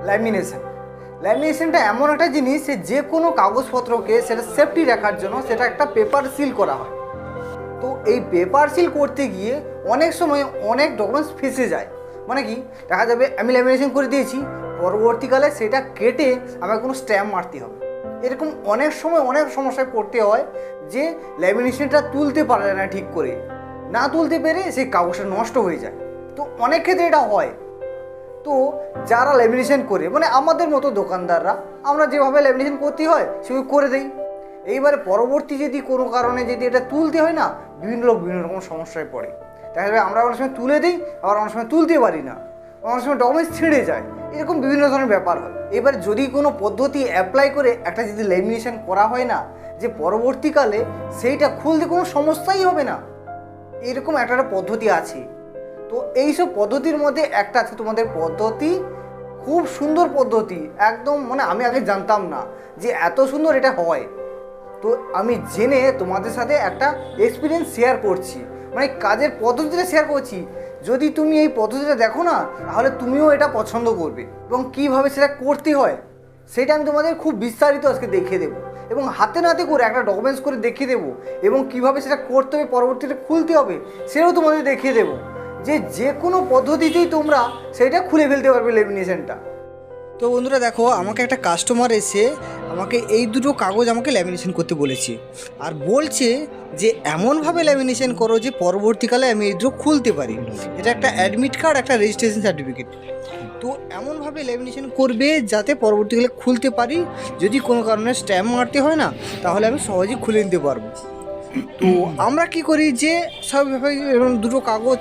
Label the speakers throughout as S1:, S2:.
S1: ল্যামিনেশনটা এমন একটা জিনিস যে কোনো কাগজপত্রকে সেটা সেফটি রাখার জন্য সেটা একটা পেপার সিল করা হয়। তো এই পেপার সিল করতে গিয়ে অনেক সময় অনেক ডকুমেন্টস ফেঁসে যায়। মানে কি, দেখা যাবে আমি ল্যামিনেশন করে দিয়েছি, পরবর্তীকালে সেটা কেটে আমাকে কোনো স্ট্যাম্প মারতে হবে। এরকম অনেক সময় অনেক সমস্যায় পড়তে হয় যে ল্যামিনেশনটা তুলতে পারে না, ঠিক করে না তুলতে পেরে সেই কাগজটা নষ্ট হয়ে যায়। তো অনেক ক্ষেত্রে এটা হয়। তো যারা ল্যামিনেশন করে, মানে আমাদের মতো দোকানদাররা, আমরা যেভাবে ল্যামিনেশন করতে হয় সেভাবে করে দেই। এইবারে পরবর্তী যদি কোনো কারণে যদি এটা তুলতে হয় না, বিভিন্ন রকম সমস্যায় পড়ে। দেখা যাবে আমরা অনেক সময় তুলে দিই, আবার অনেক সময় তুলতে পারি না, অনেক সময় ডকুমেন্টস ছিঁড়ে যায়, এরকম বিভিন্ন ধরনের ব্যাপার হয়। এবার যদি কোনো পদ্ধতি অ্যাপ্লাই করে একটা যদি ল্যামিনেশন করা হয় না, যে পরবর্তীকালে সেইটা খুলতে কোনো সমস্যাই হবে না, এরকম একটা পদ্ধতি আছে। তো এইসব পদ্ধতির মধ্যে একটা আছে তোমাদের পদ্ধতি, খুব সুন্দর পদ্ধতি একদম, মানে আমি আগে জানতাম না যে এত সুন্দর এটা হয়। তো আমি জেনে তোমাদের সাথে একটা এক্সপিরিয়েন্স শেয়ার করছি, মানে কাজের পদ্ধতিটা শেয়ার করছি। যদি তুমি এই পদ্ধতিটা দেখো না, তাহলে তুমিও এটা পছন্দ করবে। এবং কীভাবে সেটা করতে হয় সেটা আমি তোমাদের খুব বিস্তারিত আজকে দেখিয়ে দেবো, এবং হাতে নাতে করে একটা ডকুমেন্টস করে দেখিয়ে দেবো, এবং কীভাবে সেটা করতে হবে, পরবর্তীতে খুলতে হবে সেটাও তোমাদের দেখিয়ে দেবো, যে কোনো পদ্ধতিতেই তোমরা সেটা খুলে ফেলতে পারবে ল্যামিনেশনটা। তো বন্ধুরা দেখো, আমাকে একটা কাস্টমার এসে আমাকে এই দুটো কাগজ আমাকে ল্যামিনেশন করতে বলেছে, আর বলছে যে এমনভাবে ল্যামিনেশন করো যে পরবর্তীকালে আমি এই দুটো খুলতে পারি। এটা একটা অ্যাডমিট কার্ড, একটা রেজিস্ট্রেশন সার্টিফিকেট। তো এমনভাবে ল্যামিনেশন করবে যাতে পরবর্তীকালে খুলতে পারি, যদি কোনো কারণে স্ট্যাম্প মারতে হয় না, তাহলে আমি সহজেই খুলে নিতে পারবো। তো আমরা কি করি যে স্বাভাবিকভাবে এরকম দুটো কাগজ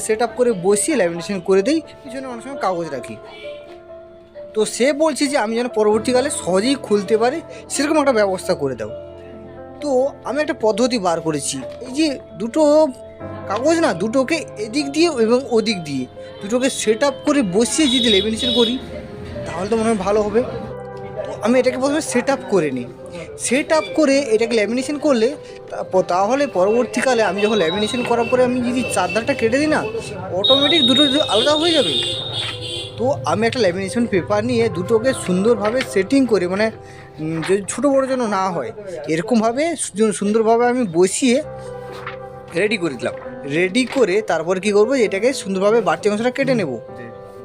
S1: সেট আপ করে বসিয়ে ল্যামিনেশন করে দিই, পিছনে অনেক সময় কাগজ রাখি। তো সে বলছে যে আমি যেন পরবর্তীকালে সহজেই খুলতে পারি সেরকম একটা ব্যবস্থা করে দাও। তো আমি একটা পদ্ধতি বার করেছি, এই যে দুটো কাগজ না, দুটোকে এদিক দিয়ে এবং ওদিক দিয়ে দুটোকে সেট আপ করে বসিয়ে যদি ল্যামিনেশন করি তাহলে তো মনে হয় ভালো হবে। তো আমি এটাকে প্রথমে সেট আপ করে নিই, সেট আপ করে এটাকে ল্যামিনেশন করলে তাহলে পরবর্তীকালে আমি যখন ল্যামিনেশন করার পরে আমি যদি চারধারটা কেটে দিই না, অটোমেটিক দুটো আলাদা হয়ে যাবে। তো আমি একটা ল্যামিনেশন পেপার নিয়ে দুটোকে সুন্দরভাবে সেটিং করে, মানে যদি ছোটো বড়ো যেন না হয় এরকমভাবে সুন্দরভাবে আমি বসিয়ে রেডি করে দিলাম। রেডি করে তারপর কী করবো, এটাকে সুন্দরভাবে বাড়তি অংশটা কেটে নেব।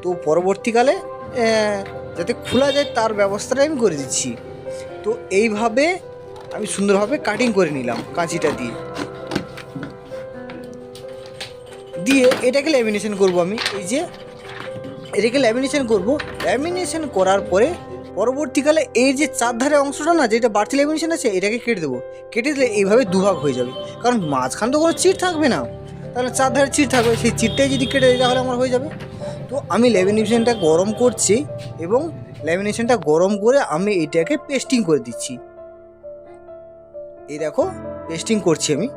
S1: তো পরবর্তীকালে যাতে খোলা যায় তার ব্যবস্থাটা আমি করে দিচ্ছি। তো এইভাবে আমি সুন্দরভাবে কাটিং করে নিলাম কাঁচিটা দিয়ে এটাকে ল্যামিনেশন করব। আমি এই যে এটাকে ল্যামিনেশন করব, ল্যামিনেশন করার পরে পরবর্তীকালে এই যে চারধারে অংশটা না, যেটা বাড়তি ল্যামিনেশন আছে, এটাকে কেটে দেবো। কেটে দিলে এইভাবে দুভাগ হয়ে যাবে, কারণ মাঝখান তো কোনো চিট থাকবে না, তাহলে চারধারে চিট থাকবে, সেই চিটটাই যদি কেটে দিই তাহলে আমার হয়ে যাবে। তো আমি ল্যামিনেশনটা গরম করছি, এবং ল্যামিনেশনটা গরম করে আমি এটাকে পেস্টিং করে দিচ্ছি। এই দেখো পেস্টিং করছি আমি।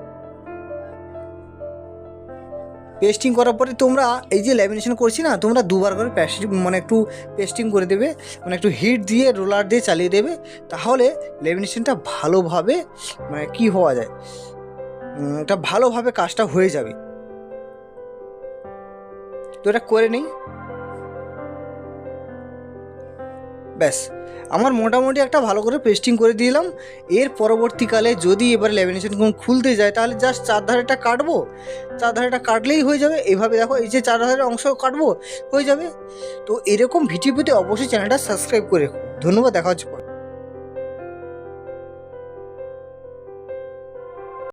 S1: পেস্টিং করার পরে তোমরা এই যে ল্যামিনেশন করছি না, তোমরা দুবার করে মানে একটু পেস্টিং করে দেবে, মানে একটু হিট দিয়ে রোলার দিয়ে চালিয়ে দেবে, তাহলে ল্যামিনেশনটা ভালোভাবে মানে কি হওয়া যায়, এটা ভালোভাবে কাজটা হয়ে যাবে। তো এটা করে নেই, ব্যাস আমার মোটামুটি একটা ভালো করে পেস্টিং করে দিলাম। এর পরবর্তীকালে যদি এবার ল্যামিনেশন খুলতে যায়, তাহলে জাস্ট চারধারেটা কাটবো, চারধারেটা কাটলেই হয়ে যাবে। এইভাবে দেখো, এই যে চারধারের অংশ কাটবো, হয়ে যাবে। তো এরকম ভিডিও পেতে অবশ্যই চ্যানেলটা সাবস্ক্রাইব করে। ধন্যবাদ, দেখা হচ্ছে পরে।